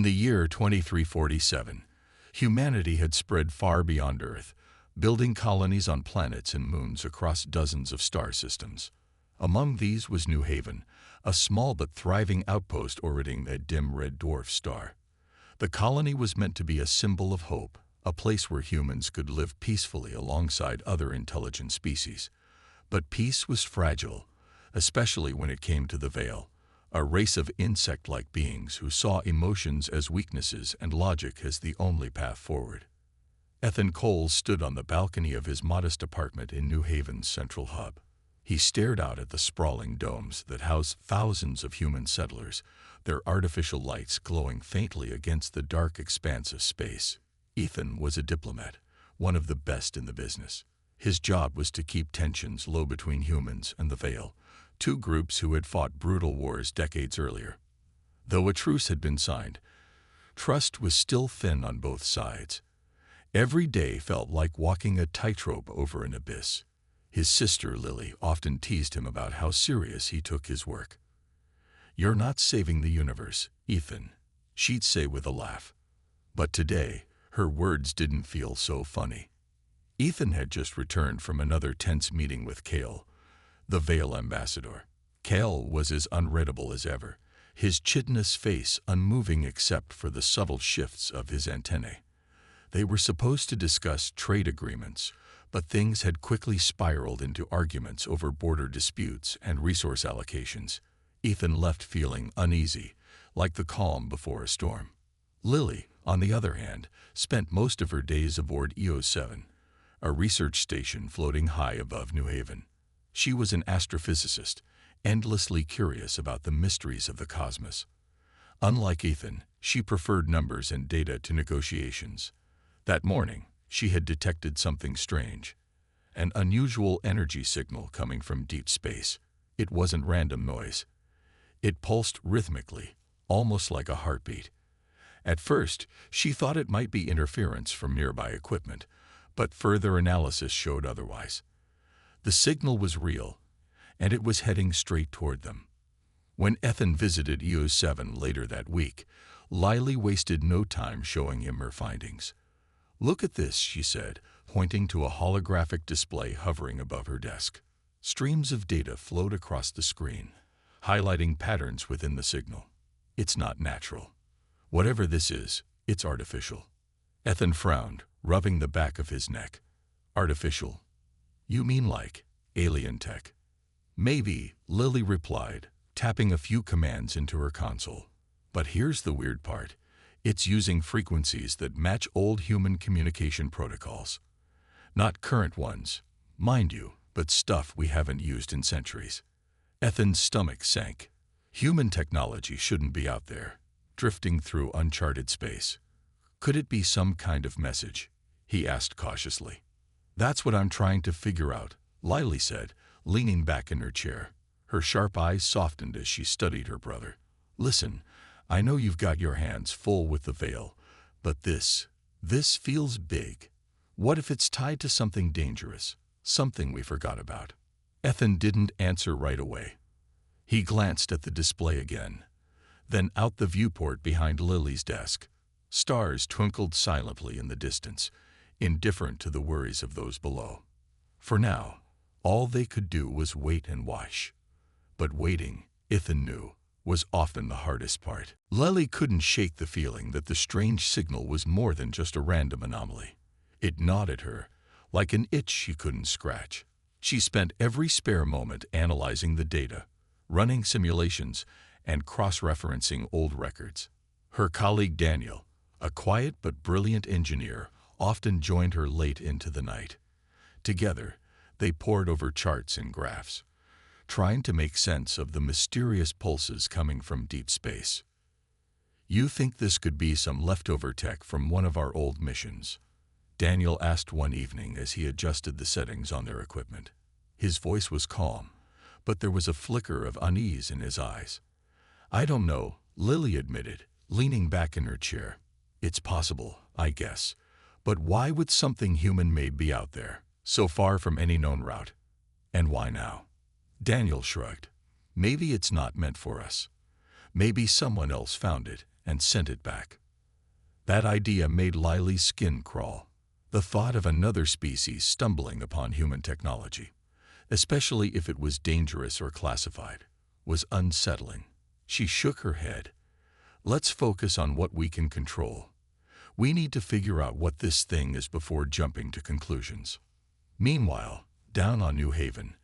In the year 2347, humanity had spread far beyond Earth, building colonies on planets and moons across dozens of star systems. Among these was New Haven, a small but thriving outpost orbiting a dim red dwarf star. The colony was meant to be a symbol of hope, a place where humans could live peacefully alongside other intelligent species. But peace was fragile, especially when it came to the Veil, a race of insect-like beings who saw emotions as weaknesses and logic as the only path forward. Ethan Coles stood on the balcony of his modest apartment in New Haven's central hub. He stared out at the sprawling domes that housed thousands of human settlers, their artificial lights glowing faintly against the dark expanse of space. Ethan was a diplomat, one of the best in the business. His job was to keep tensions low between humans and the Veil, two groups who had fought brutal wars decades earlier. Though a truce had been signed, trust was still thin on both sides. Every day felt like walking a tightrope over an abyss. His sister, Lily, often teased him about how serious he took his work. "You're not saving the universe, Ethan," she'd say with a laugh. But today, her words didn't feel so funny. Ethan had just returned from another tense meeting with Kale, the Veil ambassador. Kale was as unreadable as ever, his chitinous face unmoving except for the subtle shifts of his antennae. They were supposed to discuss trade agreements, but things had quickly spiraled into arguments over border disputes and resource allocations. Ethan left feeling uneasy, like the calm before a storm. Lily, on the other hand, spent most of her days aboard EO7, a research station floating high above New Haven. She was an astrophysicist, endlessly curious about the mysteries of the cosmos. Unlike Ethan, she preferred numbers and data to negotiations. That morning, she had detected something strange, an unusual energy signal coming from deep space. It wasn't random noise. It pulsed rhythmically, almost like a heartbeat. At first, she thought it might be interference from nearby equipment, but further analysis showed otherwise. The signal was real, and it was heading straight toward them. When Ethan visited EO7 later that week, Lily wasted no time showing him her findings. "Look at this," she said, pointing to a holographic display hovering above her desk. Streams of data flowed across the screen, highlighting patterns within the signal. "It's not natural. Whatever this is, it's artificial." Ethan frowned, rubbing the back of his neck. "Artificial? You mean like alien tech?" "Maybe," Lily replied, tapping a few commands into her console. "But here's the weird part. It's using frequencies that match old human communication protocols. Not current ones, mind you, but stuff we haven't used in centuries." Ethan's stomach sank. Human technology shouldn't be out there, drifting through uncharted space. "Could it be some kind of message?" he asked cautiously. "That's what I'm trying to figure out," Lily said, leaning back in her chair. Her sharp eyes softened as she studied her brother. "Listen, I know you've got your hands full with the Veil, but this feels big. What if it's tied to something dangerous, something we forgot about?" Ethan didn't answer right away. He glanced at the display again, then out the viewport behind Lily's desk. Stars twinkled silently in the distance, indifferent to the worries of those below. For now, all they could do was wait and watch. But waiting, Ethan knew, was often the hardest part. Lily couldn't shake the feeling that the strange signal was more than just a random anomaly. It gnawed at her, like an itch she couldn't scratch. She spent every spare moment analyzing the data, running simulations, and cross-referencing old records. Her colleague Daniel, a quiet but brilliant engineer, often joined her late into the night. Together, they pored over charts and graphs, trying to make sense of the mysterious pulses coming from deep space. "You think this could be some leftover tech from one of our old missions?" Daniel asked one evening as he adjusted the settings on their equipment. His voice was calm, but there was a flicker of unease in his eyes. "I don't know," Lily admitted, leaning back in her chair. "It's possible, I guess. But why would something human-made be out there, so far from any known route? And why now?" Daniel shrugged. "Maybe it's not meant for us. Maybe someone else found it and sent it back. That idea made Lily's skin crawl. The thought of another species stumbling upon human technology, especially if it was dangerous or classified, was unsettling. She shook her head. Let's focus on what we can control. We need to figure out what this thing is before jumping to conclusions. Meanwhile, down on New Haven,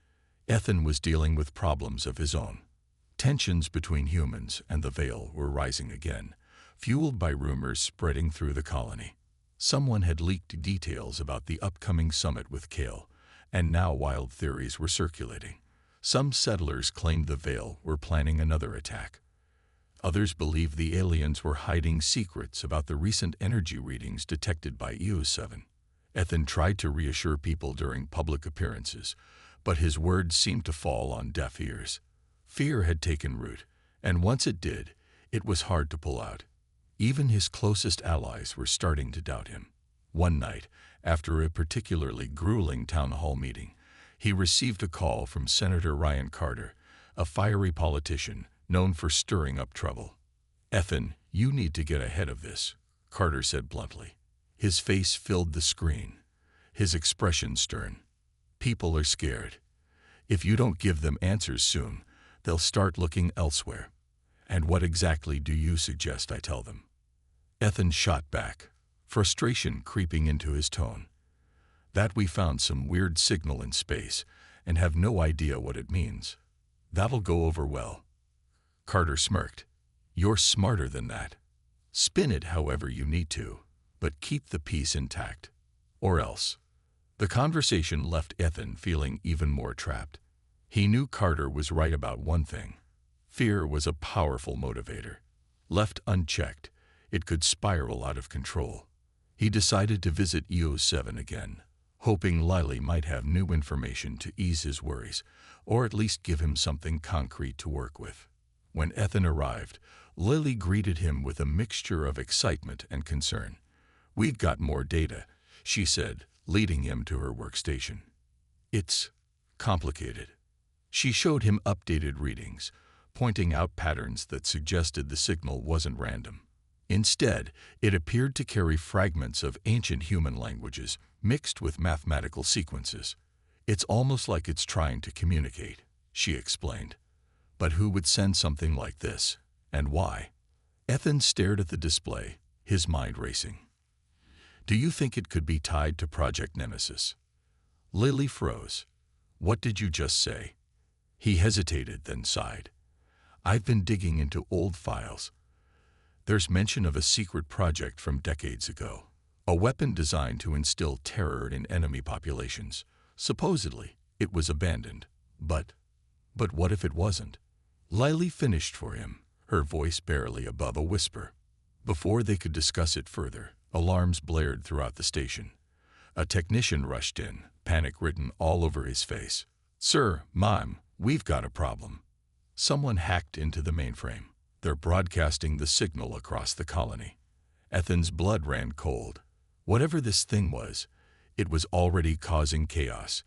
Ethan was dealing with problems of his own. Tensions between humans and the Veil were rising again, fueled by rumors spreading through the colony. Someone had leaked details about the upcoming summit with Kale, and now wild theories were circulating. Some settlers claimed the Veil were planning another attack. Others believed the aliens were hiding secrets about the recent energy readings detected by EO7. Ethan tried to reassure people during public appearances, but his words seemed to fall on deaf ears. Fear had taken root, and once it did, it was hard to pull out. Even his closest allies were starting to doubt him. One night, after a particularly grueling town hall meeting, he received a call from Senator Ryan Carter, a fiery politician known for stirring up trouble. "Ethan, you need to get ahead of this," Carter said bluntly. His face filled the screen, his expression stern. "People are scared. If you don't give them answers soon, they'll start looking elsewhere. And what exactly do you suggest I tell them?" Ethan shot back, frustration creeping into his tone. "That we found some weird signal in space and have no idea what it means. That'll go over well." Carter smirked. "You're smarter than that. Spin it however you need to, but keep the peace intact. Or else." The conversation left Ethan feeling even more trapped. He knew Carter was right about one thing. Fear was a powerful motivator. Left unchecked, it could spiral out of control. He decided to visit EO7 again, hoping Lily might have new information to ease his worries, or at least give him something concrete to work with. When Ethan arrived, Lily greeted him with a mixture of excitement and concern. "We've got more data," she said, leading him to her workstation. "It's complicated." She showed him updated readings, pointing out patterns that suggested the signal wasn't random. Instead, it appeared to carry fragments of ancient human languages mixed with mathematical sequences. "It's almost like it's trying to communicate," she explained. "But who would send something like this, and why?" Ethan stared at the display, his mind racing. "Do you think it could be tied to Project Nemesis?" Lily froze. "What did you just say?" He hesitated, then sighed. "I've been digging into old files. There's mention of a secret project from decades ago, a weapon designed to instill terror in enemy populations. Supposedly, it was abandoned. But what if it wasn't?" Lily finished for him, her voice barely above a whisper. Before they could discuss it further, alarms blared throughout the station. A technician rushed in, panic written all over his face. "Sir, Ma'am, we've got a problem. Someone hacked into the mainframe. They're broadcasting the signal across the colony." Ethan's blood ran cold. Whatever this thing was, it was already causing chaos,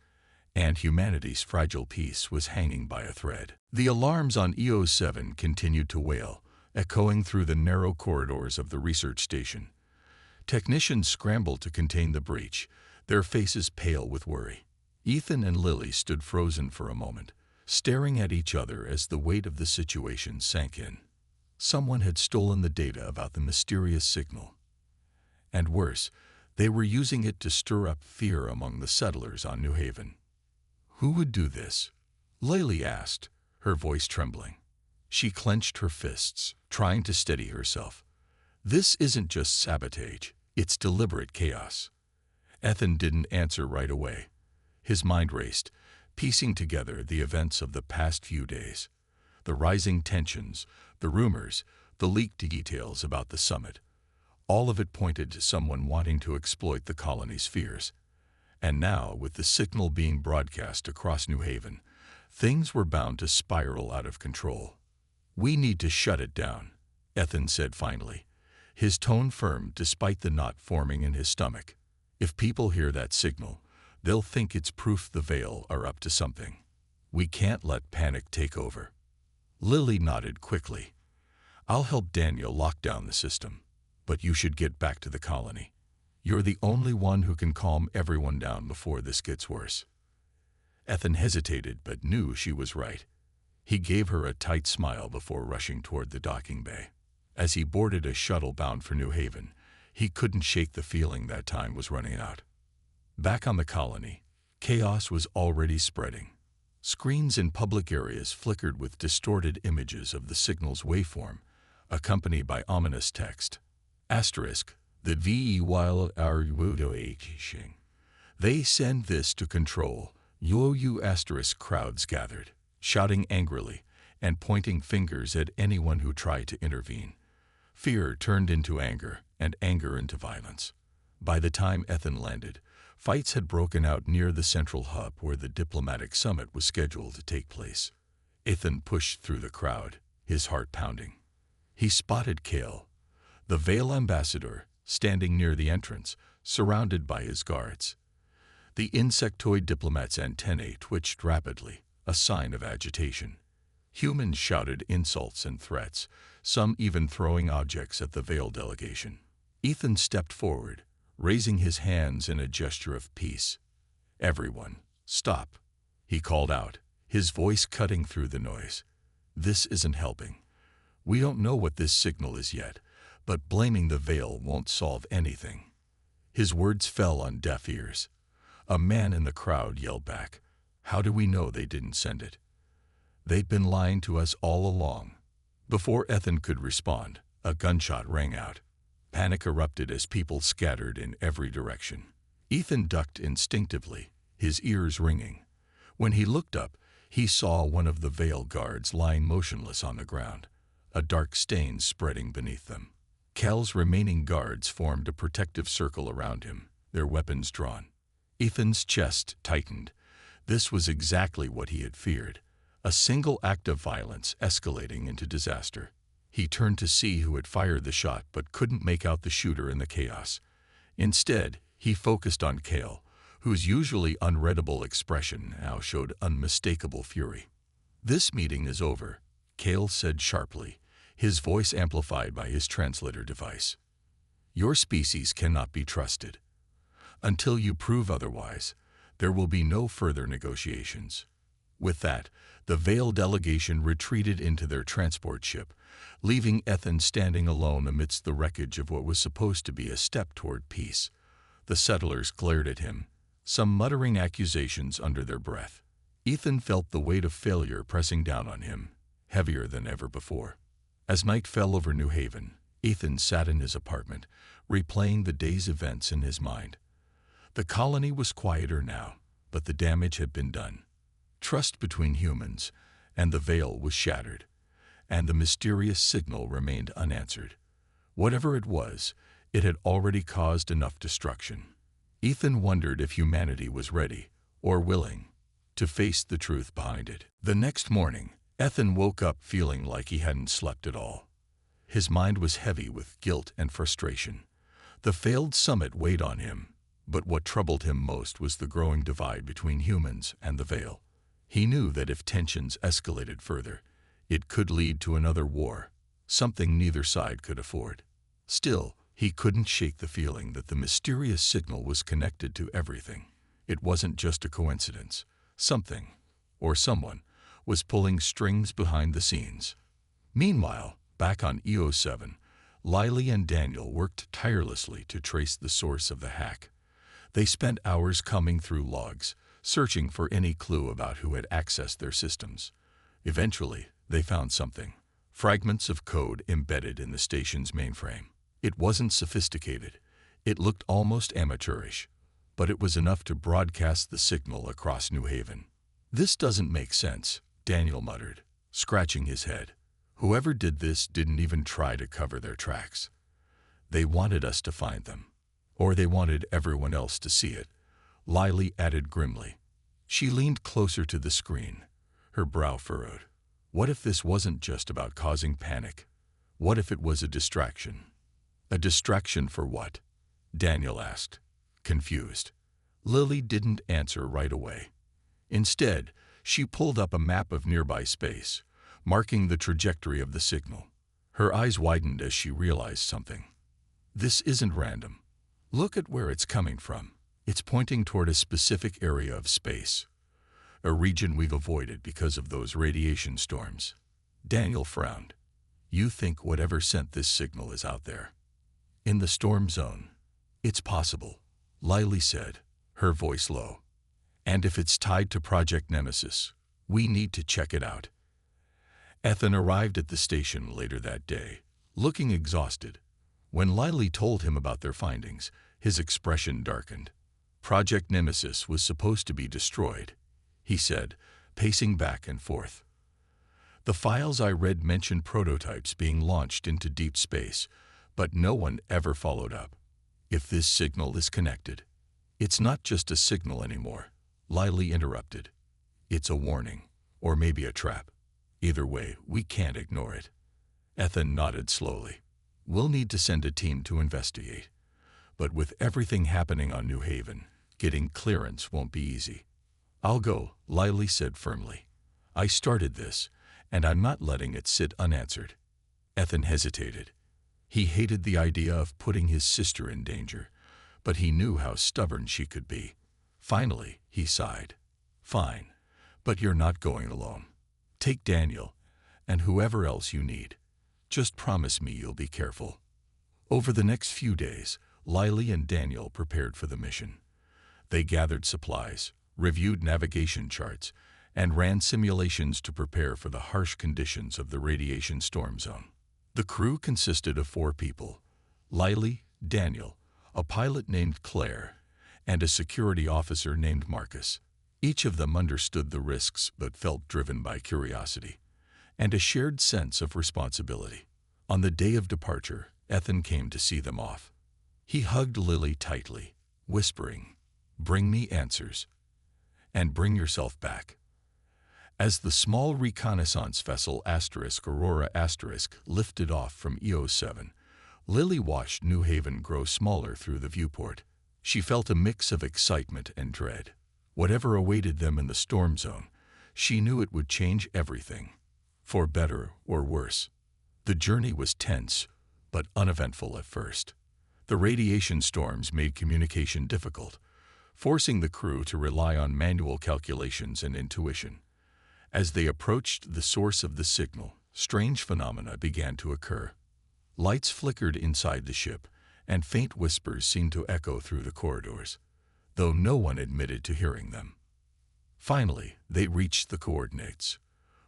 and humanity's fragile peace was hanging by a thread. The alarms on EO7 continued to wail, echoing through the narrow corridors of the research station. Technicians scrambled to contain the breach, their faces pale with worry. Ethan and Lily stood frozen for a moment, staring at each other as the weight of the situation sank in. Someone had stolen the data about the mysterious signal. And worse, they were using it to stir up fear among the settlers on New Haven. "Who would do this?" Lily asked, her voice trembling. She clenched her fists, trying to steady herself. "This isn't just sabotage, it's deliberate chaos." Ethan didn't answer right away. His mind raced, piecing together the events of the past few days. The rising tensions, the rumors, the leaked details about the summit. All of it pointed to someone wanting to exploit the colony's fears. And now, with the signal being broadcast across New Haven, things were bound to spiral out of control. "We need to shut it down," Ethan said finally, his tone firm despite the knot forming in his stomach. "If people hear that signal, they'll think it's proof the Veil are up to something. We can't let panic take over." Lily nodded quickly. I'll help Daniel lock down the system, but you should get back to the colony. You're the only one who can calm everyone down before this gets worse." Ethan hesitated but knew she was right. He gave her a tight smile before rushing toward the docking bay. As he boarded a shuttle bound for New Haven, he couldn't shake the feeling that time was running out. Back on the colony, chaos was already spreading. Screens in public areas flickered with distorted images of the signal's waveform, accompanied by ominous text. Asterisk, the VE while our Wudoaching. They send this to control. You asterisk crowds gathered, shouting angrily and pointing fingers at anyone who tried to intervene. Fear turned into anger, and anger into violence. By the time Ethan landed, fights had broken out near the central hub where the diplomatic summit was scheduled to take place. Ethan pushed through the crowd, his heart pounding. He spotted Kale, the Vale ambassador, standing near the entrance, surrounded by his guards. The insectoid diplomat's antennae twitched rapidly, a sign of agitation. Humans shouted insults and threats, some even throwing objects at the Vale delegation. Ethan stepped forward, raising his hands in a gesture of peace. "Everyone, stop," he called out, his voice cutting through the noise. "This isn't helping. We don't know what this signal is yet, but blaming the Vale won't solve anything." His words fell on deaf ears. A man in the crowd yelled back, "How do we know they didn't send it? They'd been lying to us all along." Before Ethan could respond, a gunshot rang out. Panic erupted as people scattered in every direction. Ethan ducked instinctively, his ears ringing. When he looked up, he saw one of the Vale guards lying motionless on the ground, a dark stain spreading beneath them. Cal's remaining guards formed a protective circle around him, their weapons drawn. Ethan's chest tightened. This was exactly what he had feared, a single act of violence escalating into disaster. He turned to see who had fired the shot but couldn't make out the shooter in the chaos. Instead, he focused on Kale, whose usually unreadable expression now showed unmistakable fury. "This meeting is over," Kale said sharply, his voice amplified by his translator device. "Your species cannot be trusted. Until you prove otherwise, there will be no further negotiations." With that, the Vale delegation retreated into their transport ship, leaving Ethan standing alone amidst the wreckage of what was supposed to be a step toward peace. The settlers glared at him, some muttering accusations under their breath. Ethan felt the weight of failure pressing down on him, heavier than ever before. As night fell over New Haven, Ethan sat in his apartment, replaying the day's events in his mind. The colony was quieter now, but the damage had been done. Trust between humans and the Vale was shattered, and the mysterious signal remained unanswered. Whatever it was, it had already caused enough destruction. Ethan wondered if humanity was ready, or willing, to face the truth behind it. The next morning, Ethan woke up feeling like he hadn't slept at all. His mind was heavy with guilt and frustration. The failed summit weighed on him, but what troubled him most was the growing divide between humans and the Vale. He knew that if tensions escalated further, it could lead to another war, something neither side could afford. Still, he couldn't shake the feeling that the mysterious signal was connected to everything. It wasn't just a coincidence. Something, or someone, was pulling strings behind the scenes. Meanwhile, back on EO7, Lily and Daniel worked tirelessly to trace the source of the hack. They spent hours combing through logs, searching for any clue about who had accessed their systems. Eventually, they found something: fragments of code embedded in the station's mainframe. It wasn't sophisticated. It looked almost amateurish, but it was enough to broadcast the signal across New Haven. "This doesn't make sense," Daniel muttered, scratching his head. "Whoever did this didn't even try to cover their tracks. They wanted us to find them. Or they wanted everyone else to see it," Lily added grimly. She leaned closer to the screen, her brow furrowed. What if this wasn't just about causing panic? What if it was a distraction? A distraction for what? Daniel asked, confused. Lily didn't answer right away. Instead, she pulled up a map of nearby space, marking the trajectory of the signal. Her eyes widened as she realized something. This isn't random. Look at where it's coming from. It's pointing toward a specific area of space, a region we've avoided because of those radiation storms. Daniel frowned. You think whatever sent this signal is out there? In the storm zone? It's possible, Lily said, her voice low. And if it's tied to Project Nemesis, we need to check it out. Ethan arrived at the station later that day, looking exhausted. When Lily told him about their findings, his expression darkened. Project Nemesis was supposed to be destroyed, he said, pacing back and forth. The files I read mentioned prototypes being launched into deep space, but no one ever followed up. If this signal is connected, it's not just a signal anymore, Lily interrupted. It's a warning, or maybe a trap. Either way, we can't ignore it. Ethan nodded slowly. We'll need to send a team to investigate. But with everything happening on New Haven, getting clearance won't be easy. I'll go, Lily said firmly. I started this, and I'm not letting it sit unanswered. Ethan hesitated. He hated the idea of putting his sister in danger, but he knew how stubborn she could be. Finally, he sighed. Fine, but you're not going alone. Take Daniel, and whoever else you need. Just promise me you'll be careful. Over the next few days, Lily and Daniel prepared for the mission. They gathered supplies, reviewed navigation charts, and ran simulations to prepare for the harsh conditions of the radiation storm zone. The crew consisted of 4 people: Lily, Daniel, a pilot named Claire, and a security officer named Marcus. Each of them understood the risks but felt driven by curiosity and a shared sense of responsibility. On the day of departure, Ethan came to see them off. He hugged Lily tightly, whispering, "Bring me answers, and bring yourself back." As the small reconnaissance vessel Aurora lifted off from EO7, Lily watched New Haven grow smaller through the viewport. She felt a mix of excitement and dread. Whatever awaited them in the storm zone, she knew it would change everything, for better or worse. The journey was tense, but uneventful at first. The radiation storms made communication difficult, forcing the crew to rely on manual calculations and intuition. As they approached the source of the signal, strange phenomena began to occur. Lights flickered inside the ship, and faint whispers seemed to echo through the corridors, though no one admitted to hearing them. Finally, they reached the coordinates.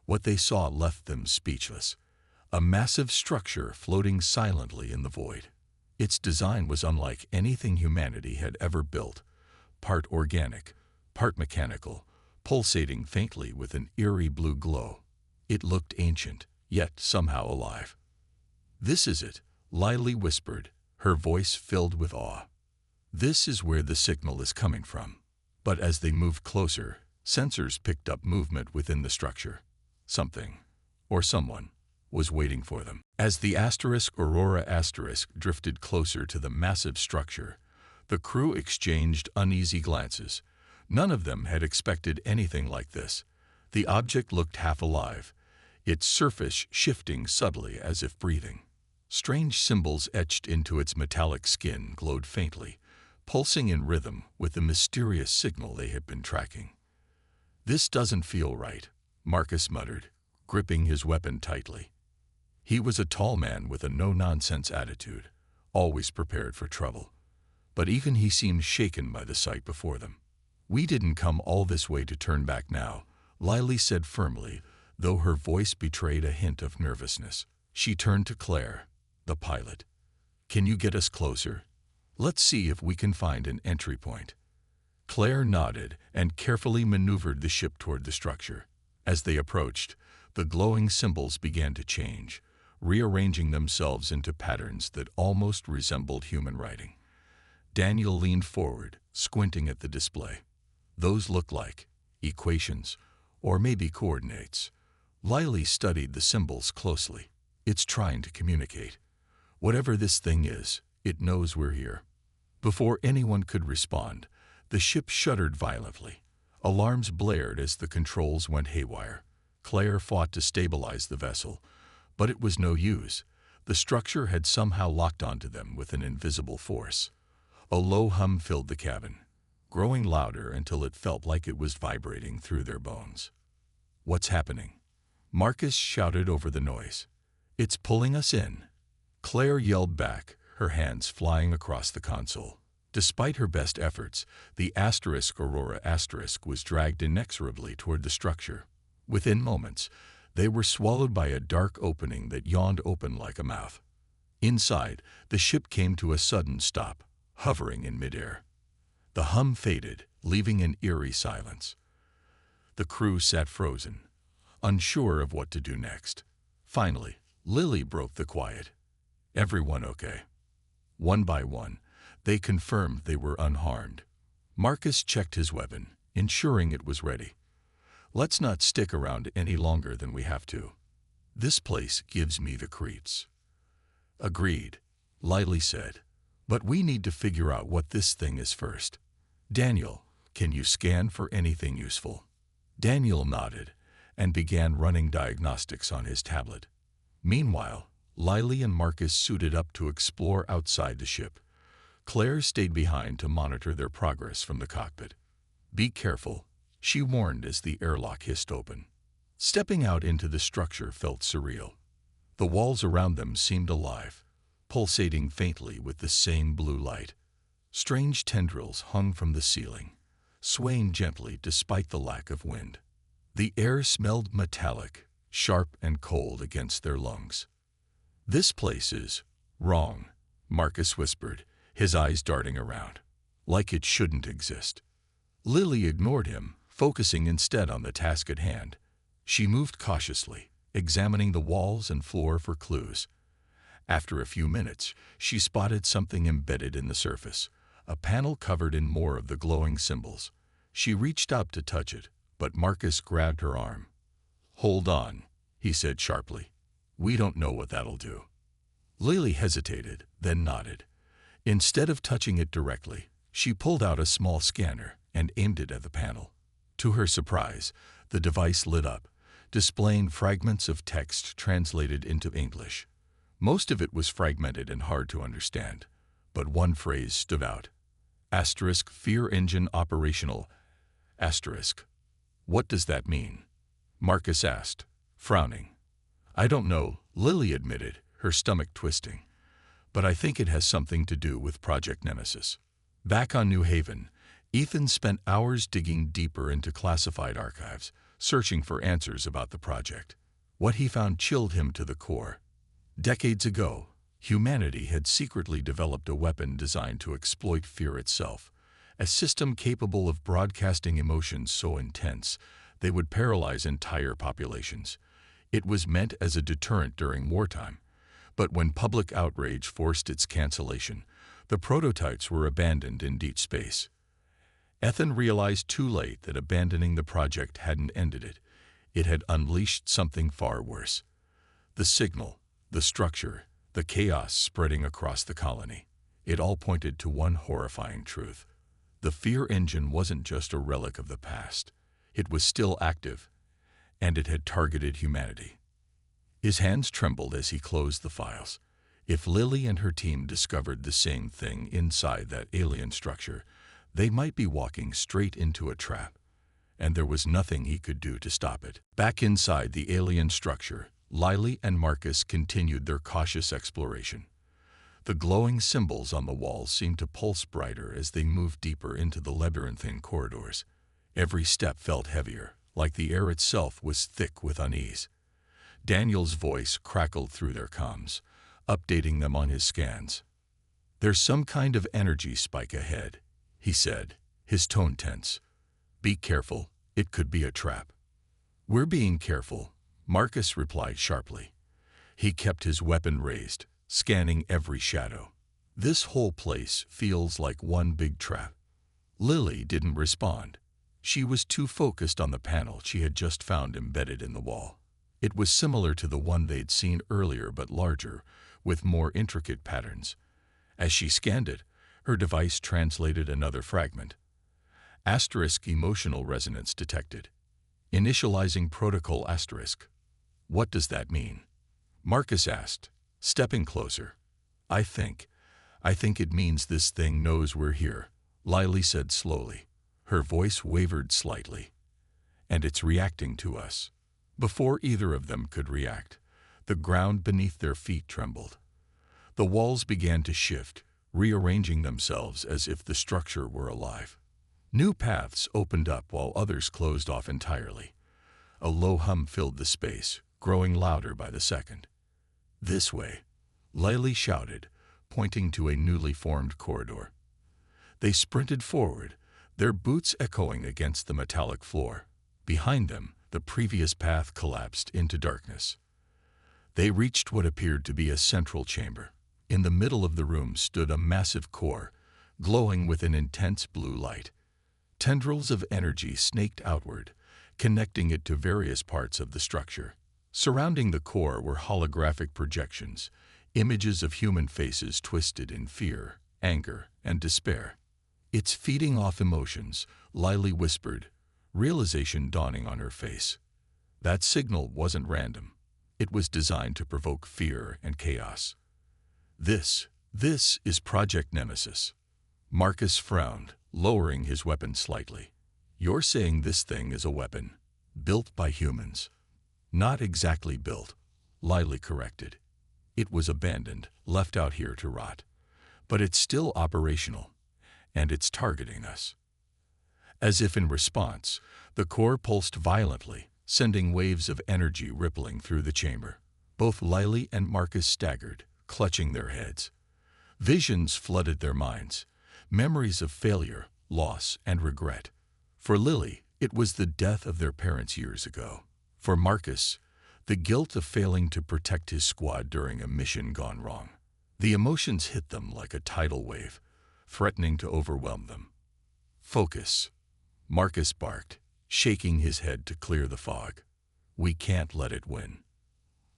What they saw left them speechless. A massive structure floating silently in the void. Its design was unlike anything humanity had ever built, part organic, part mechanical, pulsating faintly with an eerie blue glow. It looked ancient, yet somehow alive. "This is it," Lily whispered, her voice filled with awe. "This is where the signal is coming from." But as they moved closer, sensors picked up movement within the structure. Something, or someone, was waiting for them. As the Aurora drifted closer to the massive structure, the crew exchanged uneasy glances. None of them had expected anything like this. The object looked half alive, its surface shifting subtly as if breathing. Strange symbols etched into its metallic skin glowed faintly, pulsing in rhythm with the mysterious signal they had been tracking. "This doesn't feel right," Marcus muttered, gripping his weapon tightly. He was a tall man with a no-nonsense attitude, always prepared for trouble. But even he seemed shaken by the sight before them. "We didn't come all this way to turn back now," Lily said firmly, though her voice betrayed a hint of nervousness. She turned to Claire, the pilot. "Can you get us closer? Let's see if we can find an entry point." Claire nodded and carefully maneuvered the ship toward the structure. As they approached, the glowing symbols began to change, rearranging themselves into patterns that almost resembled human writing. Daniel leaned forward, squinting at the display. Those looked like equations, or maybe coordinates. Lily studied the symbols closely. "It's trying to communicate. Whatever this thing is, it knows we're here." Before anyone could respond, the ship shuddered violently. Alarms blared as the controls went haywire. Claire fought to stabilize the vessel, but it was no use. The structure had somehow locked onto them with an invisible force. A low hum filled the cabin, growing louder until it felt like it was vibrating through their bones. "What's happening?" Marcus shouted over the noise. "It's pulling us in," Claire yelled back, her hands flying across the console. Despite her best efforts, the Aurora was dragged inexorably toward the structure. Within moments, they were swallowed by a dark opening that yawned open like a mouth. Inside, the ship came to a sudden stop, hovering in midair. The hum faded, leaving an eerie silence. The crew sat frozen, unsure of what to do next. Finally, Lily broke the quiet. "Everyone okay?" One by one, they confirmed they were unharmed. Marcus checked his weapon, ensuring it was ready. "Let's not stick around any longer than we have to. This place gives me the creeps." "Agreed," Lily said. "But we need to figure out what this thing is first. Daniel, can you scan for anything useful?" Daniel nodded and began running diagnostics on his tablet. Meanwhile, Lily and Marcus suited up to explore outside the ship. Claire stayed behind to monitor their progress from the cockpit. "Be careful," she warned as the airlock hissed open. Stepping out into the structure felt surreal. The walls around them seemed alive, pulsating faintly with the same blue light. Strange tendrils hung from the ceiling, swaying gently despite the lack of wind. The air smelled metallic, sharp and cold against their lungs. "This place is wrong," Marcus whispered, his eyes darting around. "Like it shouldn't exist." Lily ignored him, focusing instead on the task at hand. She moved cautiously, examining the walls and floor for clues. After a few minutes, she spotted something embedded in the surface, a panel covered in more of the glowing symbols. She reached up to touch it, but Marcus grabbed her arm. "Hold on," he said sharply. "We don't know what that'll do." Lily hesitated, then nodded. Instead of touching it directly, she pulled out a small scanner and aimed it at the panel. To her surprise, the device lit up, displaying fragments of text translated into English. Most of it was fragmented and hard to understand, but one phrase stood out. "Fear engine operational. What does that mean?" Marcus asked, frowning. "I don't know," Lily admitted, her stomach twisting. "But I think it has something to do with Project Nemesis." Back on New Haven, Ethan spent hours digging deeper into classified archives, searching for answers about the project. What he found chilled him to the core. Decades ago, humanity had secretly developed a weapon designed to exploit fear itself, a system capable of broadcasting emotions so intense they would paralyze entire populations. It was meant as a deterrent during wartime, but when public outrage forced its cancellation, the prototypes were abandoned in deep space. Ethan realized too late that abandoning the project hadn't ended it. It had unleashed something far worse. The signal, the structure, the chaos spreading across the colony. It all pointed to one horrifying truth. The fear engine wasn't just a relic of the past. It was still active, and it had targeted humanity. His hands trembled as he closed the files. If Lily and her team discovered the same thing inside that alien structure, they might be walking straight into a trap, and there was nothing he could do to stop it. Back inside the alien structure, Lily and Marcus continued their cautious exploration. The glowing symbols on the walls seemed to pulse brighter as they moved deeper into the labyrinthine corridors. Every step felt heavier, like the air itself was thick with unease. Daniel's voice crackled through their comms, updating them on his scans. "There's some kind of energy spike ahead," he said, his tone tense. "Be careful, it could be a trap." "We're being careful," Marcus replied sharply. He kept his weapon raised, scanning every shadow. "This whole place feels like one big trap." Lily didn't respond. She was too focused on the panel she had just found embedded in the wall. It was similar to the one they'd seen earlier but larger, with more intricate patterns. As she scanned it, her device translated another fragment. Emotional resonance detected. Initializing protocol *. What does that mean? Marcus asked, Stepping closer. I think it means this thing knows we're here, Lily said slowly. Her voice wavered slightly. And it's reacting to us. Before either of them could react, the ground beneath their feet trembled. The walls began to shift, rearranging themselves as if the structure were alive. New paths opened up while others closed off entirely. A low hum filled the space, growing louder by the second. This way, Lily shouted, pointing to a newly formed corridor. They sprinted forward, their boots echoing against the metallic floor. Behind them, the previous path collapsed into darkness. They reached what appeared to be a central chamber. In the middle of the room stood a massive core, glowing with an intense blue light. Tendrils of energy snaked outward, connecting it to various parts of the structure. Surrounding the core were holographic projections, images of human faces twisted in fear, anger, and despair. It's feeding off emotions, Lily whispered, realization dawning on her face. That signal wasn't random. It was designed to provoke fear and chaos. This is Project Nemesis. Marcus frowned, lowering his weapon slightly. You're saying this thing is a weapon, built by humans. Not exactly built, Lily corrected. It was abandoned, left out here to rot. But it's still operational, and it's targeting us. As if in response, the core pulsed violently, sending waves of energy rippling through the chamber. Both Lily and Marcus staggered, clutching their heads. Visions flooded their minds, memories of failure, loss, and regret. For Lily, it was the death of their parents years ago. For Marcus, the guilt of failing to protect his squad during a mission gone wrong. The emotions hit them like a tidal wave, threatening to overwhelm them. Focus, Marcus barked, shaking his head to clear the fog. We can't let it win.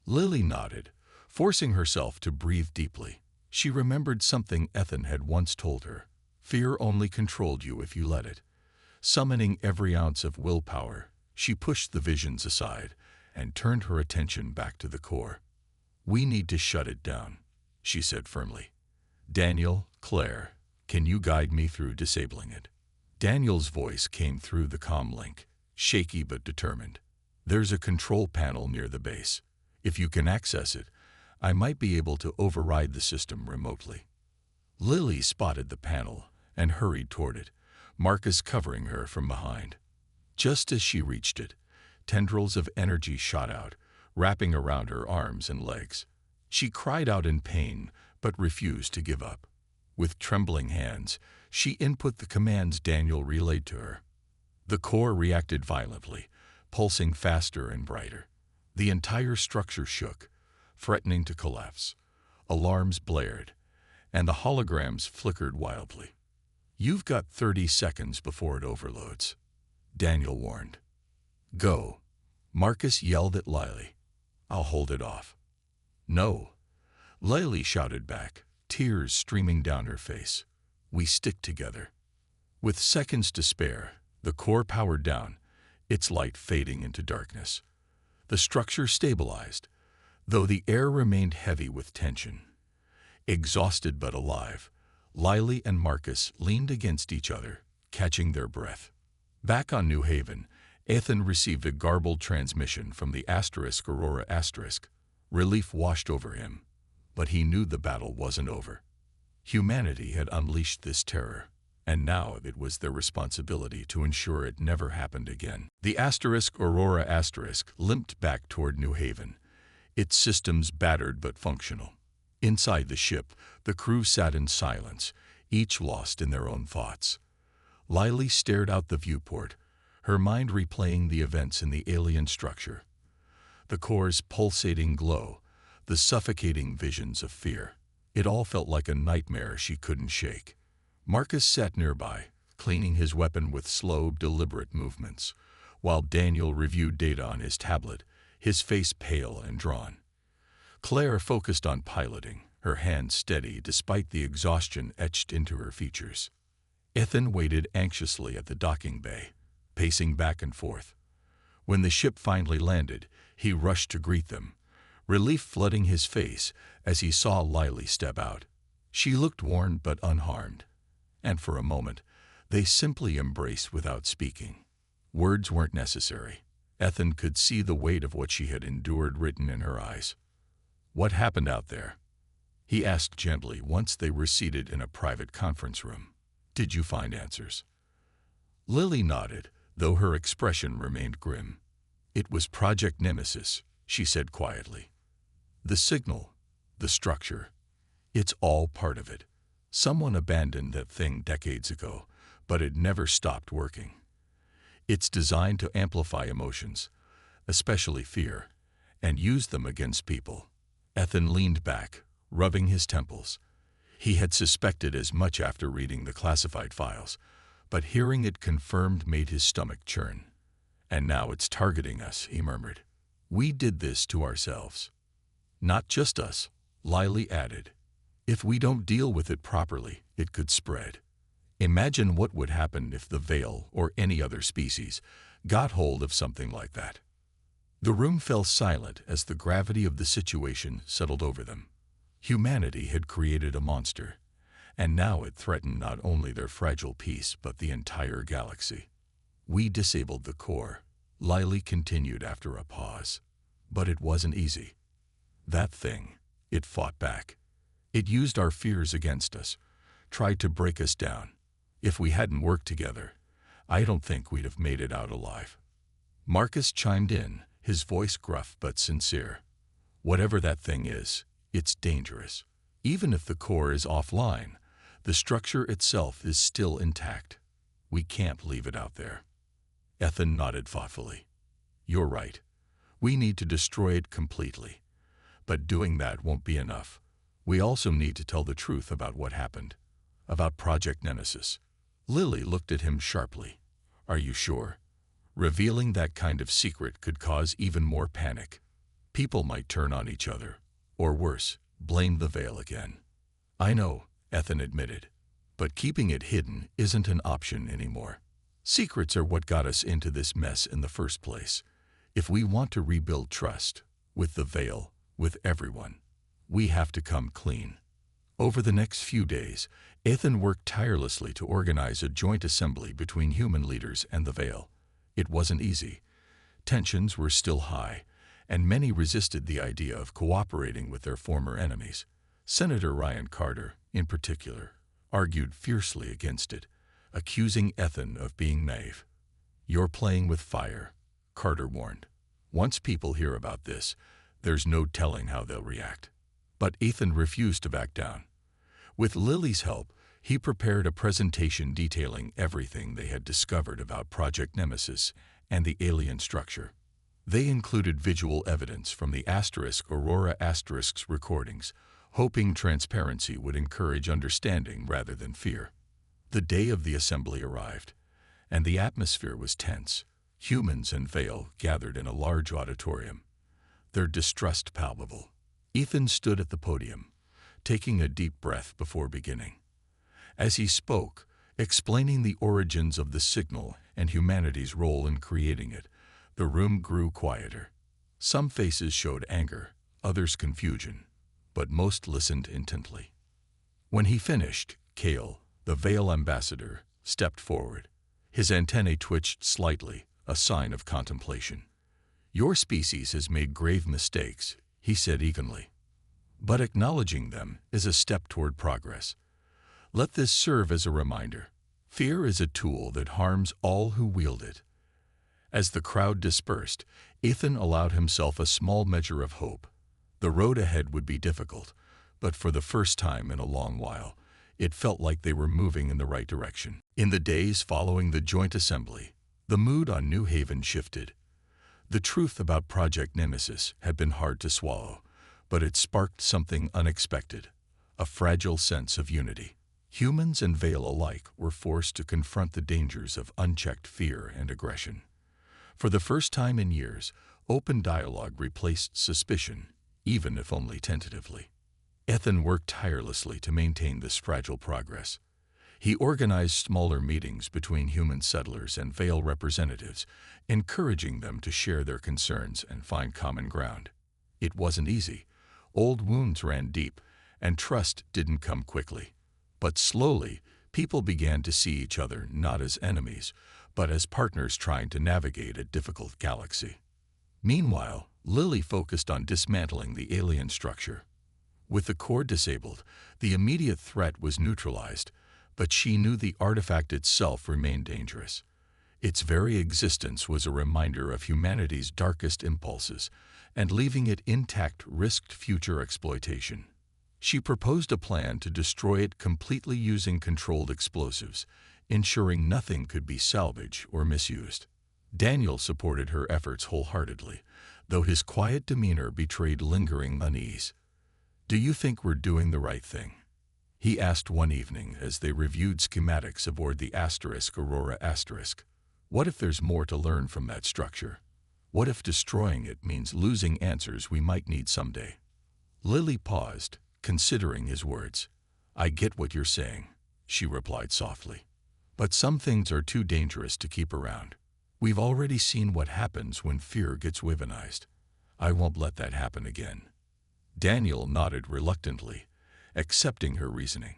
Lily nodded, forcing herself to breathe deeply. She remembered something Ethan had once told her. Fear only controlled you if you let it. Summoning every ounce of willpower, she pushed the visions aside and turned her attention back to the core. We need to shut it down, she said firmly. Daniel, Claire, can you guide me through disabling it? Daniel's voice came through the comm link, shaky but determined. There's a control panel near the base. If you can access it, I might be able to override the system remotely. Lily spotted the panel and hurried toward it, Marcus covering her from behind. Just as she reached it, tendrils of energy shot out, wrapping around her arms and legs. She cried out in pain, but refused to give up. With trembling hands, she input the commands Daniel relayed to her. The core reacted violently, pulsing faster and brighter. The entire structure shook, threatening to collapse. Alarms blared, and the holograms flickered wildly. You've got 30 seconds before it overloads, Daniel warned. Go, Marcus yelled at Lily. I'll hold it off. No, Lily shouted back, tears streaming down her face. We stick together. With seconds to spare, the core powered down, its light fading into darkness. The structure stabilized, though the air remained heavy with tension. Exhausted but alive, Lily and Marcus leaned against each other, catching their breath. Back on New Haven, Ethan received a garbled transmission from the Aurora *. Relief washed over him, but he knew the battle wasn't over. Humanity had unleashed this terror, and now it was their responsibility to ensure it never happened again. The Aurora * limped back toward New Haven, its systems battered but functional. Inside the ship, the crew sat in silence, each lost in their own thoughts. Lily stared out the viewport, her mind replaying the events in the alien structure. The core's pulsating glow, the suffocating visions of fear. It all felt like a nightmare she couldn't shake. Marcus sat nearby, cleaning his weapon with slow, deliberate movements, while Daniel reviewed data on his tablet, his face pale and drawn. Claire focused on piloting, her hands steady despite the exhaustion etched into her features. Ethan waited anxiously at the docking bay, pacing back and forth. When the ship finally landed, he rushed to greet them, relief flooding his face as he saw Lily step out. She looked worn but unharmed, and for a moment, they simply embraced without speaking. Words weren't necessary. Ethan could see the weight of what she had endured written in her eyes. "What happened out there?" he asked gently once they were seated in a private conference room. "Did you find answers?" Lily nodded, though her expression remained grim. "It was Project Nemesis," she said quietly. "The signal, the structure, it's all part of it. Someone abandoned that thing decades ago, but it never stopped working. It's designed to amplify emotions, especially fear, and use them against people." Ethan leaned back, rubbing his temples. He had suspected as much after reading the classified files, but hearing it confirmed made his stomach churn. "And now it's targeting us," he murmured. "We did this to ourselves." "Not just us," Lily added. "If we don't deal with it properly, it could spread. Imagine what would happen if the Veil, or any other species, got hold of something like that." The room fell silent as the gravity of the situation settled over them. Humanity had created a monster, and now it threatened not only their fragile peace but the entire galaxy. "We disabled the core," Lily continued after a pause. "But it wasn't easy. That thing, it fought back. It used our fears against us, tried to break us down. If we hadn't worked together, I don't think we'd have made it out alive." Marcus chimed in, his voice gruff but sincere. "Whatever that thing is, it's dangerous. Even if the core is offline, the structure itself is still intact. We can't leave it out there." Ethan nodded thoughtfully. "You're right. We need to destroy it completely. But doing that won't be enough. We also need to tell the truth about what happened, about Project Nemesis." Lily looked at him sharply. "Are you sure? Revealing that kind of secret could cause even more panic. People might turn on each other, or worse, blame the Veil again." "I know," Ethan admitted, "but keeping it hidden isn't an option anymore. Secrets are what got us into this mess in the first place. If we want to rebuild trust, with the Veil, with everyone, we have to come clean." Over the next few days, Ethan worked tirelessly to organize a joint assembly between human leaders and the Veil. It wasn't easy. Tensions were still high, and many resisted the idea of cooperating with their former enemies. Senator Ryan Carter, in particular, argued fiercely against it, accusing Ethan of being naive. "You're playing with fire," Carter warned. "Once people hear about this, there's no telling how they'll react." But Ethan refused to back down. With Lily's help, he prepared a presentation detailing everything they had discovered about Project Nemesis and the alien structure. They included visual evidence from the Aurora Asterisk's recordings, hoping transparency would encourage understanding rather than fear. The day of the assembly arrived, and the atmosphere was tense. Humans and Veil gathered in a large auditorium, their distrust palpable. Ethan stood at the podium, taking a deep breath before beginning. As he spoke, explaining the origins of the signal and humanity's role in creating it, the room grew quieter. Some faces showed anger, others confusion, but most listened intently. When he finished, Kale, the Veil ambassador, stepped forward. His antennae twitched slightly, a sign of contemplation. "Your species has made grave mistakes," he said evenly. "But acknowledging them is a step toward progress. Let this serve as a reminder. Fear is a tool that harms all who wield it." As the crowd dispersed, Ethan allowed himself a small measure of hope. The road ahead would be difficult, but for the first time in a long while, it felt like they were moving in the right direction. In the days following the joint assembly, the mood on New Haven shifted. The truth about Project Nemesis had been hard to swallow, but it sparked something unexpected, a fragile sense of unity. Humans and Veil alike were forced to confront the dangers of unchecked fear and aggression. For the first time in years, open dialogue replaced suspicion, even if only tentatively. Ethan worked tirelessly to maintain this fragile progress. He organized smaller meetings between human settlers and Veil representatives, encouraging them to share their concerns and find common ground. It wasn't easy. Old wounds ran deep, and trust didn't come quickly. But slowly, people began to see each other not as enemies, but as partners trying to navigate a difficult galaxy. Meanwhile, Lily focused on dismantling the alien structure. With the core disabled, the immediate threat was neutralized, but she knew the artifact itself remained dangerous. Its very existence was a reminder of humanity's darkest impulses, and leaving it intact risked future exploitation. She proposed a plan to destroy it completely using controlled explosives, ensuring nothing could be salvaged or misused. Daniel supported her efforts wholeheartedly, though his quiet demeanor betrayed lingering unease. "Do you think we're doing the right thing?" he asked one evening as they reviewed schematics aboard the Aurora Asterisk. "What if there's more to learn from that structure? What if destroying it means losing answers we might need someday?" Lily paused, considering his words. "I get what you're saying," she replied softly. "But some things are too dangerous to keep around. We've already seen what happens when fear gets weaponized. I won't let that happen again." Daniel nodded reluctantly, accepting her reasoning.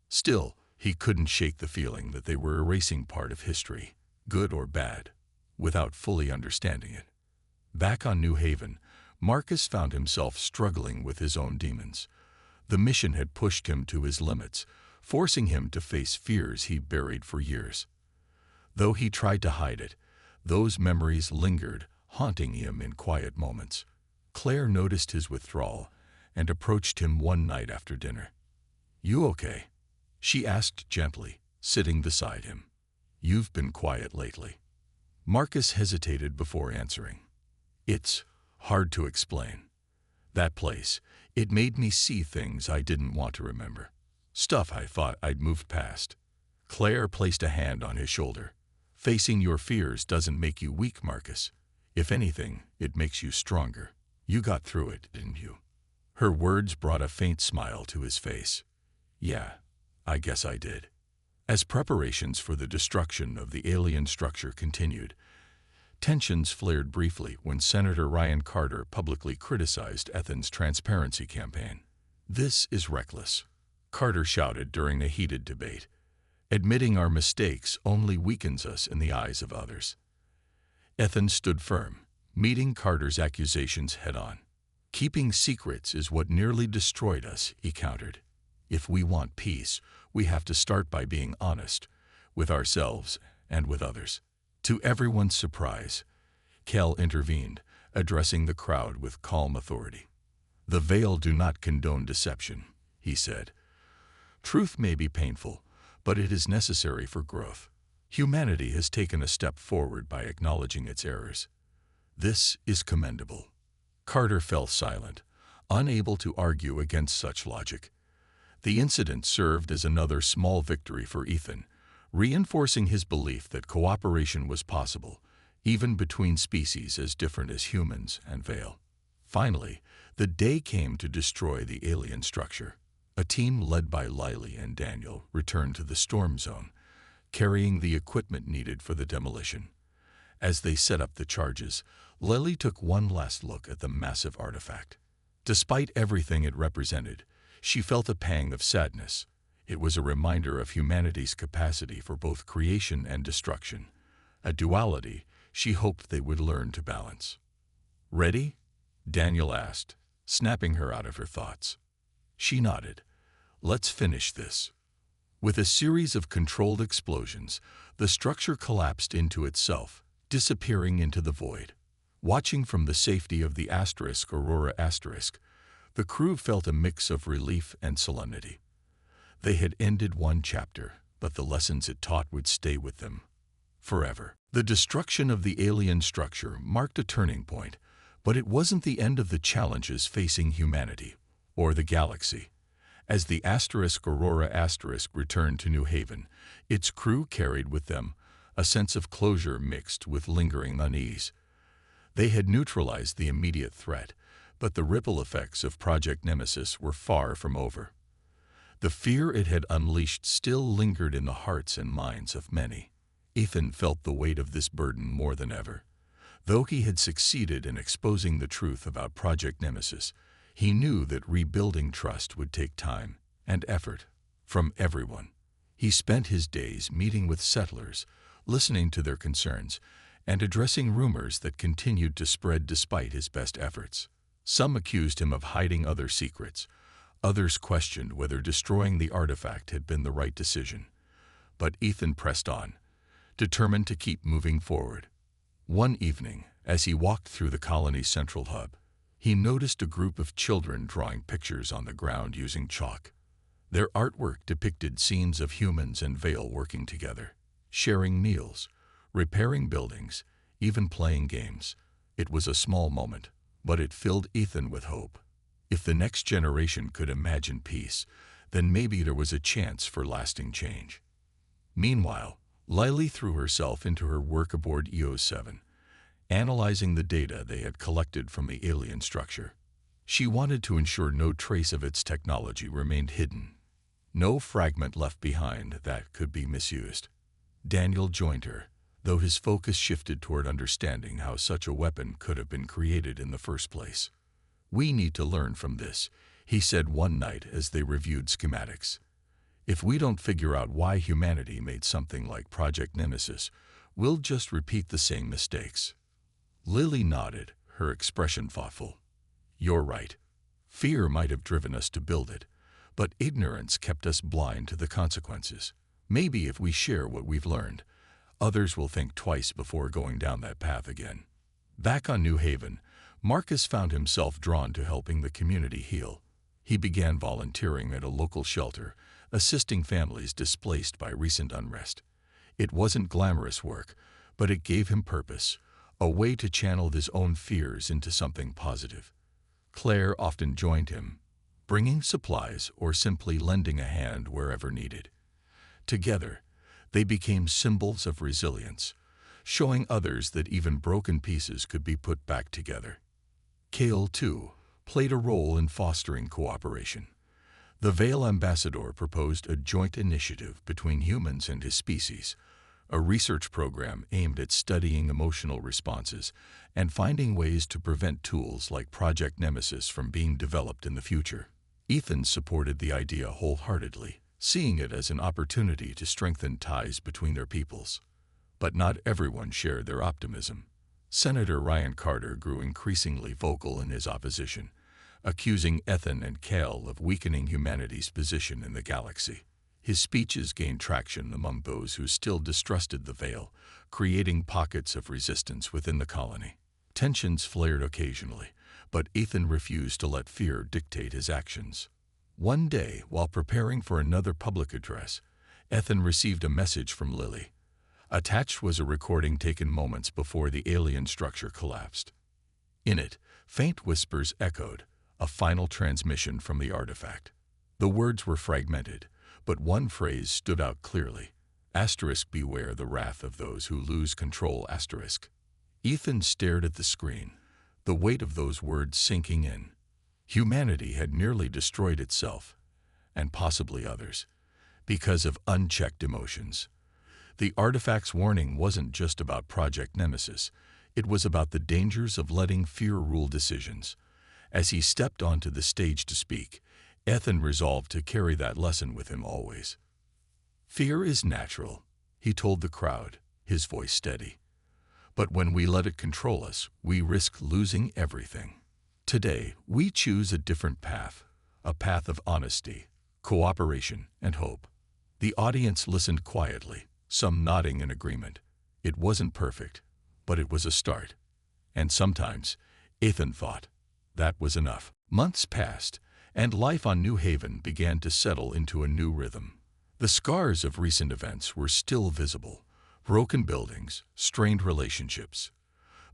Still, he couldn't shake the feeling that they were erasing part of history, good or bad, without fully understanding it. Back on New Haven, Marcus found himself struggling with his own demons. The mission had pushed him to his limits, forcing him to face fears he buried for years. Though he tried to hide it, those memories lingered, haunting him in quiet moments. Claire noticed his withdrawal and approached him one night after dinner. "You okay?" she asked gently, sitting beside him. "You've been quiet lately." Marcus hesitated before answering. "It's hard to explain. That place, it made me see things I didn't want to remember. Stuff I thought I'd moved past." Claire placed a hand on his shoulder. "Facing your fears doesn't make you weak, Marcus. If anything, it makes you stronger. You got through it, didn't you?" Her words brought a faint smile to his face. "Yeah, I guess I did." As preparations for the destruction of the alien structure continued, tensions flared briefly when Senator Ryan Carter publicly criticized Ethan's transparency campaign. "This is reckless," Carter shouted during a heated debate. "Admitting our mistakes only weakens us in the eyes of others." Ethan stood firm, meeting Carter's accusations head-on. "Keeping secrets is what nearly destroyed us," he countered. "If we want peace, we have to start by being honest, with ourselves and with others." To everyone's surprise, Cal intervened, addressing the crowd with calm authority. "The Veil do not condone deception," he said. "Truth may be painful, but it is necessary for growth. Humanity has taken a step forward by acknowledging its errors. This is commendable." Carter fell silent, unable to argue against such logic. The incident served as another small victory for Ethan, reinforcing his belief that cooperation was possible, even between species as different as humans and Veil. Finally, the day came to destroy the alien structure. A team led by Lily and Daniel returned to the storm zone, carrying the equipment needed for the demolition. As they set up the charges, Lily took one last look at the massive artifact. Despite everything it represented, she felt a pang of sadness. It was a reminder of humanity's capacity for both creation and destruction, a duality she hoped they would learn to balance. "Ready?" Daniel asked, snapping her out of her thoughts. She nodded. "Let's finish this." With a series of controlled explosions, the structure collapsed into itself, disappearing into the void. Watching from the safety of the Aurora Asterisk, the crew felt a mix of relief and solemnity. They had ended one chapter, but the lessons it taught would stay with them forever. The destruction of the alien structure marked a turning point, but it wasn't the end of the challenges facing humanity or the galaxy. As the Aurora Asterisk returned to New Haven, its crew carried with them a sense of closure mixed with lingering unease. They had neutralized the immediate threat, but the ripple effects of Project Nemesis were far from over. The fear it had unleashed still lingered in the hearts and minds of many. Ethan felt the weight of this burden more than ever. Though he had succeeded in exposing the truth about Project Nemesis, he knew that rebuilding trust would take time and effort from everyone. He spent his days meeting with settlers, listening to their concerns, and addressing rumors that continued to spread despite his best efforts. Some accused him of hiding other secrets. Others questioned whether destroying the artifact had been the right decision. But Ethan pressed on, determined to keep moving forward. One evening, as he walked through the colony's central hub, he noticed a group of children drawing pictures on the ground using chalk. Their artwork depicted scenes of humans and Vale working together, sharing meals, repairing buildings, even playing games. It was a small moment, but it filled Ethan with hope. If the next generation could imagine peace, then maybe there was a chance for lasting change. Meanwhile, Lily threw herself into her work aboard EO7, analyzing the data they had collected from the alien structure. She wanted to ensure no trace of its technology remained hidden, no fragment left behind that could be misused. Daniel joined her, though his focus shifted toward understanding how such a weapon could have been created in the first place. "We need to learn from this," he said one night as they reviewed schematics. "If we don't figure out why humanity made something like Project Nemesis, we'll just repeat the same mistakes." Lily nodded, her expression thoughtful. "You're right. Fear might have driven us to build it, but ignorance kept us blind to the consequences. Maybe if we share what we've learned, others will think twice before going down that path again." Back on New Haven, Marcus found himself drawn to helping the community heal. He began volunteering at a local shelter, assisting families displaced by recent unrest. It wasn't glamorous work, but it gave him purpose, a way to channel his own fears into something positive. Claire often joined him, bringing supplies or simply lending a hand wherever needed. Together, they became symbols of resilience, showing others that even broken pieces could be put back together. Kale, too, played a role in fostering cooperation. The Vale ambassador proposed a joint initiative between humans and his species, a research program aimed at studying emotional responses and finding ways to prevent tools like Project Nemesis from being developed in the future. Ethan supported the idea wholeheartedly, seeing it as an opportunity to strengthen ties between their peoples. But not everyone shared their optimism. Senator Ryan Carter grew increasingly vocal in his opposition, accusing Ethan and Kale of weakening humanity's position in the galaxy. His speeches gained traction among those who still distrusted the Vale, creating pockets of resistance within the colony. Tensions flared occasionally, but Ethan refused to let fear dictate his actions. One day, while preparing for another public address, Ethan received a message from Lily. Attached was a recording taken moments before the alien structure collapsed. In it, faint whispers echoed, a final transmission from the artifact. The words were fragmented, but one phrase stood out clearly. "Beware the wrath of those who lose control." Ethan stared at the screen, the weight of those words sinking in. Humanity had nearly destroyed itself, and possibly others, because of unchecked emotions. The artifact's warning wasn't just about Project Nemesis. It was about the dangers of letting fear rule decisions. As he stepped onto the stage to speak, Ethan resolved to carry that lesson with him always. "Fear is natural," he told the crowd, his voice steady. "But when we let it control us, we risk losing everything. Today, we choose a different path, a path of honesty, cooperation, and hope." The audience listened quietly, some nodding in agreement. It wasn't perfect, but it was a start. And sometimes, Ethan thought, that was enough. Months passed, and life on New Haven began to settle into a new rhythm. The scars of recent events were still visible: broken buildings, strained relationships.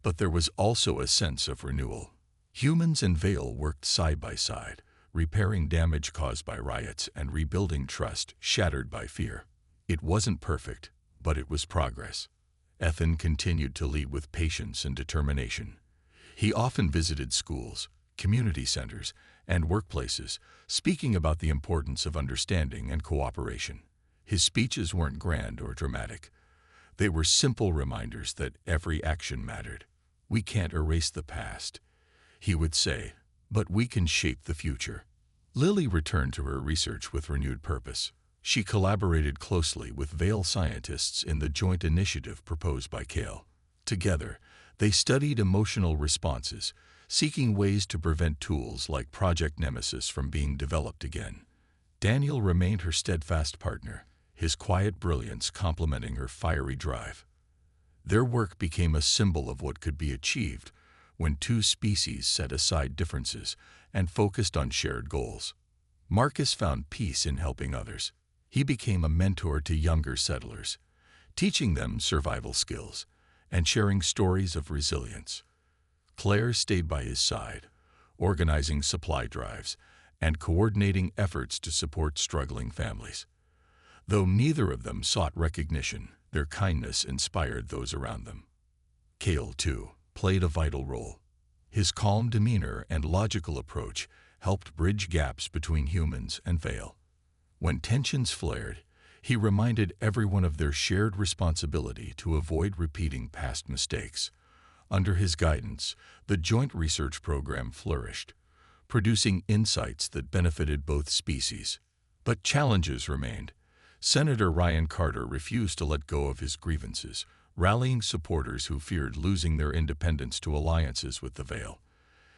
But there was also a sense of renewal. Humans and Vale worked side by side, repairing damage caused by riots and rebuilding trust shattered by fear. It wasn't perfect, but it was progress. Ethan continued to lead with patience and determination. He often visited schools, community centers, and workplaces, speaking about the importance of understanding and cooperation. His speeches weren't grand or dramatic. They were simple reminders that every action mattered. "We can't erase the past," he would say, "but we can shape the future." Lily returned to her research with renewed purpose. She collaborated closely with Vale scientists in the joint initiative proposed by Kale. Together, they studied emotional responses, seeking ways to prevent tools like Project Nemesis from being developed again. Daniel remained her steadfast partner, his quiet brilliance complementing her fiery drive. Their work became a symbol of what could be achieved when two species set aside differences and focused on shared goals. Marcus found peace in helping others. He became a mentor to younger settlers, teaching them survival skills and sharing stories of resilience. Claire stayed by his side, organizing supply drives and coordinating efforts to support struggling families. Though neither of them sought recognition, their kindness inspired those around them. Kale, too, played a vital role. His calm demeanor and logical approach helped bridge gaps between humans and Vale. When tensions flared, he reminded everyone of their shared responsibility to avoid repeating past mistakes. Under his guidance, the joint research program flourished, producing insights that benefited both species. But challenges remained. Senator Ryan Carter refused to let go of his grievances, rallying supporters who feared losing their independence to alliances with the Vale.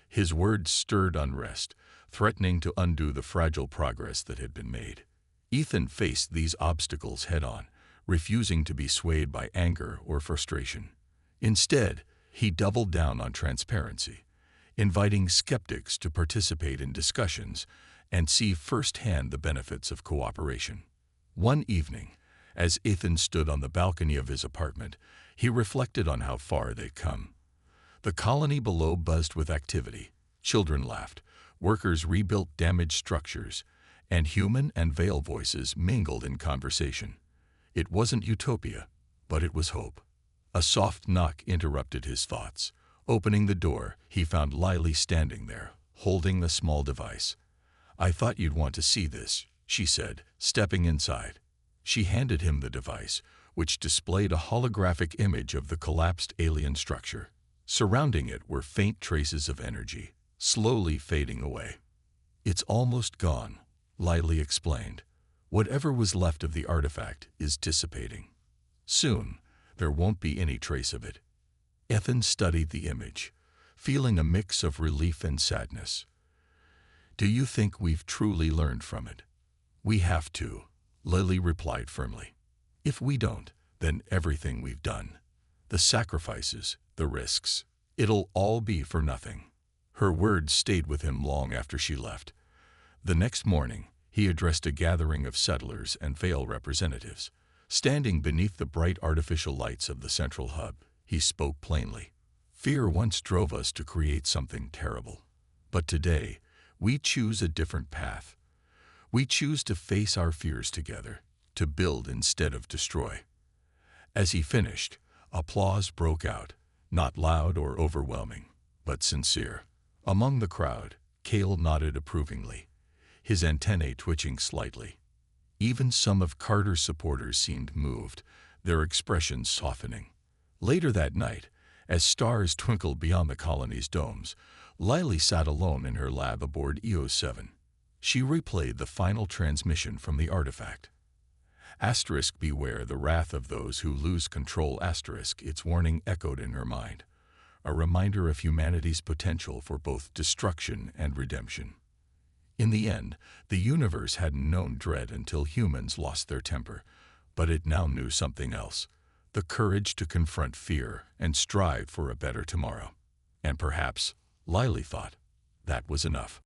His words stirred unrest, threatening to undo the fragile progress that had been made. Ethan faced these obstacles head-on, refusing to be swayed by anger or frustration. Instead, he doubled down on transparency, inviting skeptics to participate in discussions and see firsthand the benefits of cooperation. One evening, as Ethan stood on the balcony of his apartment, he reflected on how far they'd come. The colony below buzzed with activity. Children laughed, workers rebuilt damaged structures, and human and Vale voices mingled in conversation. It wasn't utopia, but it was hope. A soft knock interrupted his thoughts. Opening the door, he found Lily standing there, holding the small device. "I thought you'd want to see this," she said, stepping inside. She handed him the device, which displayed a holographic image of the collapsed alien structure. Surrounding it were faint traces of energy, slowly fading away. "It's almost gone," Lily explained. "Whatever was left of the artifact is dissipating. Soon, there won't be any trace of it." Ethan studied the image, feeling a mix of relief and sadness. "Do you think we've truly learned from it?" "We have to," Lily replied firmly. "If we don't, then everything we've done, the sacrifices, the risks, it'll all be for nothing." Her words stayed with him long after she left. The next morning, he addressed a gathering of settlers and Vale representatives. Standing beneath the bright artificial lights of the central hub, he spoke plainly. "Fear once drove us to create something terrible. But today, we choose a different path. We choose to face our fears together, to build instead of destroy." As he finished, applause broke out, not loud or overwhelming, but sincere. Among the crowd, Kale nodded approvingly, his antennae twitching slightly. Even some of Carter's supporters seemed moved, their expressions softening. Later that night, as stars twinkled beyond the colony's domes, Lily sat alone in her lab aboard EO7. She replayed the final transmission from the artifact. Asterisk beware the wrath of those who lose control asterisk its warning echoed in her mind, a reminder of humanity's potential for both destruction and redemption. In the end, the universe hadn't known dread until humans lost their temper, but it now knew something else, the courage to confront fear and strive for a better tomorrow. And perhaps, Lily thought, that was enough.